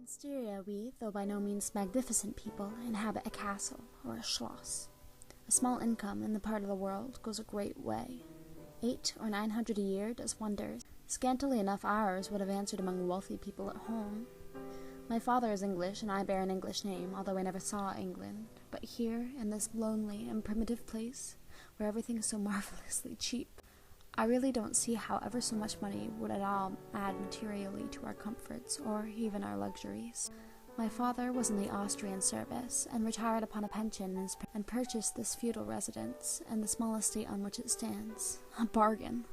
Styria we, though by no means magnificent people, inhabit a castle, or a schloss. A small income in the part of the world goes a great way. 800 or 900 a year does wonders. Scantily enough ours would have answered among wealthy people at home. My father is English, and I bear an English name, although I never saw England. But here, in this lonely and primitive place, where everything is so marvelously cheap, I really don't see how ever so much money would at all add materially to our comforts, or even our luxuries. My father was in the Austrian service, and retired upon a pension, and purchased this feudal residence, and the small estate on which it stands. A bargain!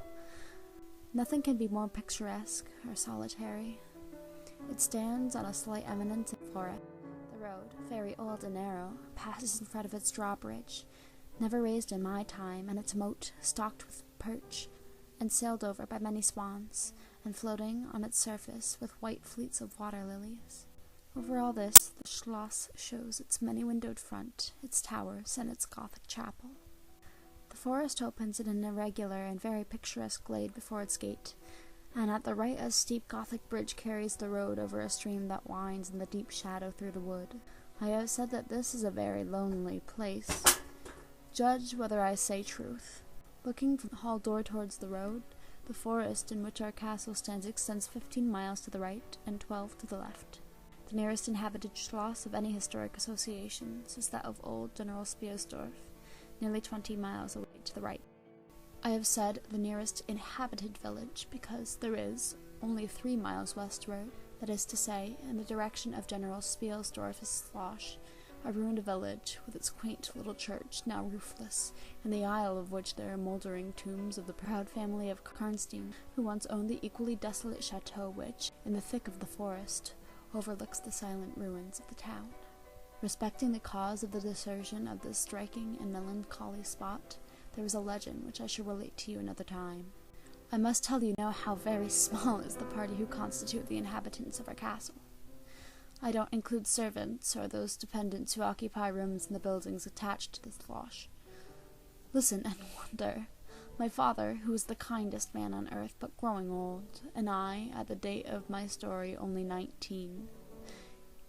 Nothing can be more picturesque or solitary. It stands on a slight eminence in the forest. The road, very old and narrow, passes in front of its drawbridge, never raised in my time, and its moat stocked with perch, and sailed over by many swans, and floating on its surface with white fleets of water lilies. Over all this, the schloss shows its many-windowed front, its towers, and its Gothic chapel. The forest opens in an irregular and very picturesque glade before its gate, and at the right a steep Gothic bridge carries the road over a stream that winds in the deep shadow through the wood. I have said that this is a very lonely place. Judge whether I say truth. Looking from the hall door towards the road, the forest in which our castle stands extends 15 miles to the right and 12 to the left. The nearest inhabited schloss of any historic associations is that of old General Spielsdorf, nearly 20 miles away to the right. I have said the nearest inhabited village because there is, only 3 miles westward, that is to say, in the direction of General Spielsdorf's schloss, a ruined village with its quaint little church, now roofless, in the aisle of which there are mouldering tombs of the proud family of Karnstein, who once owned the equally desolate chateau which, in the thick of the forest, overlooks the silent ruins of the town. Respecting the cause of the desertion of this striking and melancholy spot, there is a legend which I shall relate to you another time. I must tell you now how very small is the party who constitute the inhabitants of our castle. I don't include servants, or those dependents who occupy rooms in the buildings attached to this lodge. Listen and wonder. My father, who is the kindest man on earth, but growing old, and I, at the date of my story, only 19.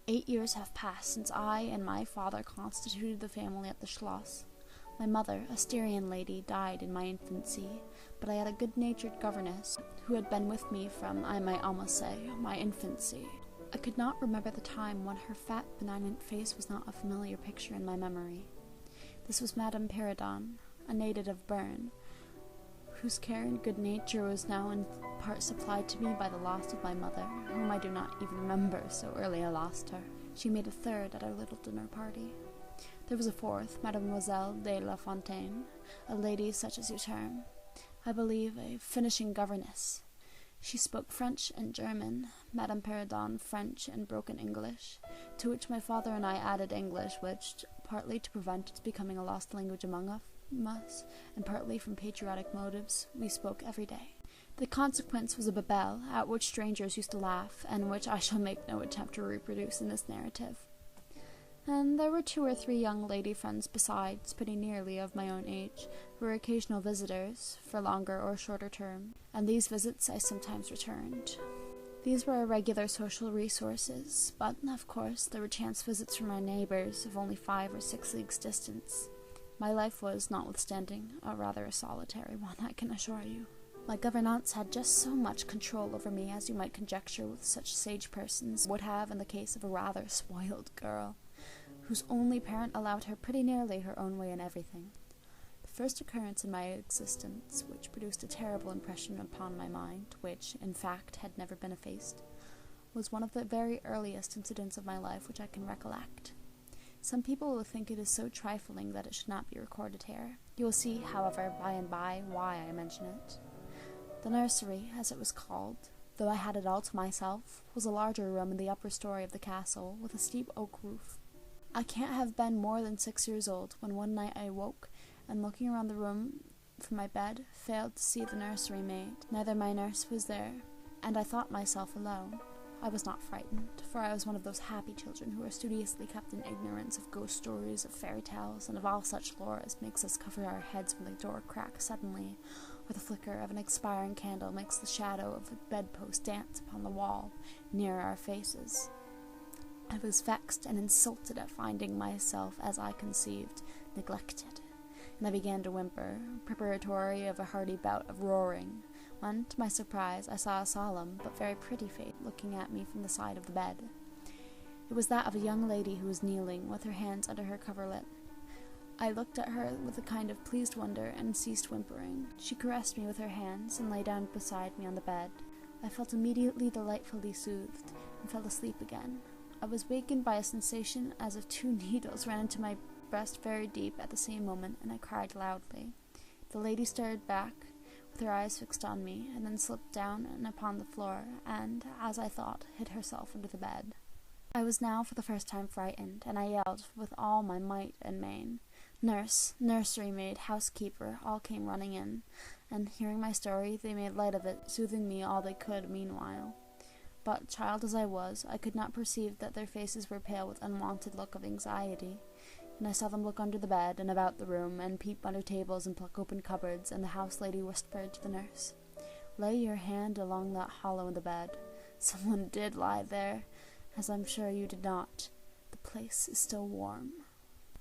8 years have passed since I and my father constituted the family at the schloss. My mother, a Styrian lady, died in my infancy, but I had a good-natured governess, who had been with me from, I might almost say, my infancy. I could not remember the time when her fat, benignant face was not a familiar picture in my memory. This was Madame Sheridan, a native of Bern, whose care and good nature was now in part supplied to me by the loss of my mother, whom I do not even remember, so early I lost her. She made a third at our little dinner party. There was a fourth, Mademoiselle de la Fontaine, a lady such as you term, I believe, a finishing governess. She spoke French and German, Madame Sheridan French and broken English, to which my father and I added English, which, partly to prevent its becoming a lost language among us, and partly from patriotic motives, we spoke every day. The consequence was a babel, at which strangers used to laugh, and which I shall make no attempt to reproduce in this narrative. And there were 2 or 3 young lady friends besides, pretty nearly of my own age, who were occasional visitors, for longer or shorter term, and these visits I sometimes returned. These were our regular social resources, but, of course, there were chance visits from our neighbours of only 5 or 6 leagues distance. My life was, notwithstanding, rather a solitary one, I can assure you. My gouvernante had just so much control over me as you might conjecture with such sage persons would have in the case of a rather spoiled girl, whose only parent allowed her pretty nearly her own way in everything. The first occurrence in my existence, which produced a terrible impression upon my mind, which, in fact, had never been effaced, was one of the very earliest incidents of my life which I can recollect. Some people will think it is so trifling that it should not be recorded here. You will see, however, by and by why I mention it. The nursery, as it was called, though I had it all to myself, was a larger room in the upper story of the castle, with a steep oak roof. I can't have been more than 6 years old when one night I awoke, and looking around the room from my bed, failed to see the nursery maid. Neither my nurse was there, and I thought myself alone. I was not frightened, for I was one of those happy children who are studiously kept in ignorance of ghost stories, of fairy tales, and of all such lore as makes us cover our heads when the door cracks suddenly, or the flicker of an expiring candle makes the shadow of a bedpost dance upon the wall near our faces. I was vexed and insulted at finding myself, as I conceived, neglected, and I began to whimper, preparatory of a hearty bout of roaring, when, to my surprise, I saw a solemn but very pretty face looking at me from the side of the bed. It was that of a young lady who was kneeling, with her hands under her coverlet. I looked at her with a kind of pleased wonder and ceased whimpering. She caressed me with her hands and lay down beside me on the bed. I felt immediately delightfully soothed, and fell asleep again. I was wakened by a sensation as if 2 needles ran into my breast very deep at the same moment, and I cried loudly. The lady started back, with her eyes fixed on me, and then slipped down and upon the floor, and, as I thought, hid herself under the bed. I was now for the first time frightened, and I yelled with all my might and main. Nurse, nursery maid, housekeeper, all came running in, and, hearing my story, they made light of it, soothing me all they could meanwhile. But, child as I was, I could not perceive that their faces were pale with unwonted look of anxiety, and I saw them look under the bed and about the room, and peep under tables and pluck open cupboards, and the house lady whispered to the nurse, "Lay your hand along that hollow in the bed. Someone did lie there, as I'm sure you did not. The place is still warm."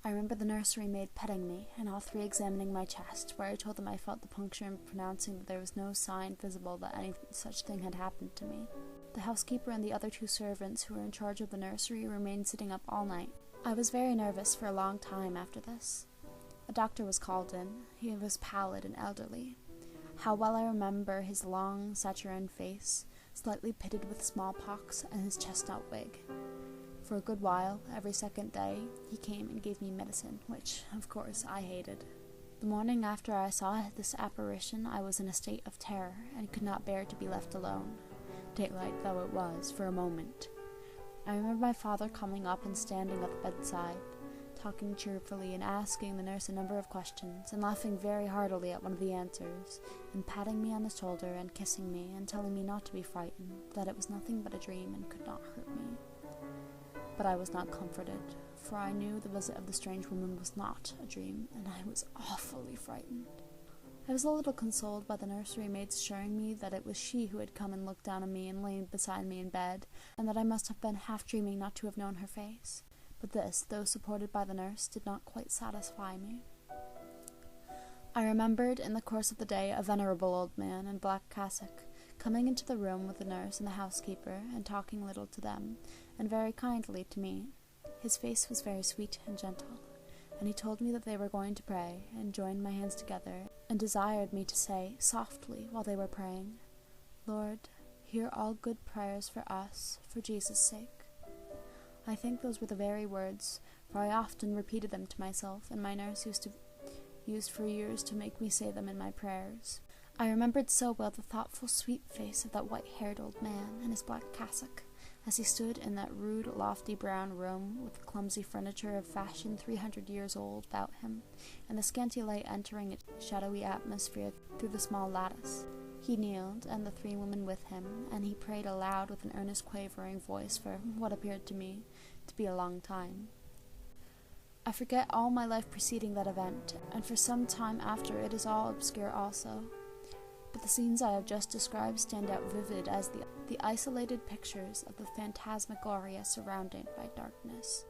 I remember the nursery maid petting me, and all 3 examining my chest, where I told them I felt the puncture, and pronouncing that there was no sign visible that any such thing had happened to me. The housekeeper and the other 2 servants who were in charge of the nursery remained sitting up all night. I was very nervous for a long time after this. A doctor was called in. He was pallid and elderly. How well I remember his long, saturnine face, slightly pitted with smallpox, and his chestnut wig. For a good while, every second day, he came and gave me medicine, which, of course, I hated. The morning after I saw this apparition, I was in a state of terror, and could not bear to be left alone, daylight though it was, for a moment. I remember my father coming up and standing at the bedside, talking cheerfully and asking the nurse a number of questions, and laughing very heartily at one of the answers, and patting me on the shoulder and kissing me, and telling me not to be frightened, that it was nothing but a dream and could not hurt me. But I was not comforted, for I knew the visit of the strange woman was not a dream, and I was awfully frightened. I was a little consoled by the nursery maid's assuring me that it was she who had come and looked down on me and lain beside me in bed, and that I must have been half dreaming not to have known her face. But this, though supported by the nurse, did not quite satisfy me. I remembered, in the course of the day, a venerable old man in black cassock, coming into the room with the nurse and the housekeeper, and talking little to them, and very kindly to me. His face was very sweet and gentle, and he told me that they were going to pray, and joined my hands together, and desired me to say, softly, while they were praying, "Lord, hear all good prayers for us, for Jesus' sake." I think those were the very words, for I often repeated them to myself, and my nurse used for years to make me say them in my prayers. I remembered so well the thoughtful, sweet face of that white-haired old man in his black cassock, as he stood in that rude, lofty brown room, with the clumsy furniture of fashion 300 years old about him, and the scanty light entering its shadowy atmosphere through the small lattice. He kneeled, and the 3 women with him, and he prayed aloud with an earnest, quavering voice for what appeared to me to be a long time. I forget all my life preceding that event, and for some time after it is all obscure also. But the scenes I have just described stand out vivid as the isolated pictures of the phantasmagoria surrounded by darkness.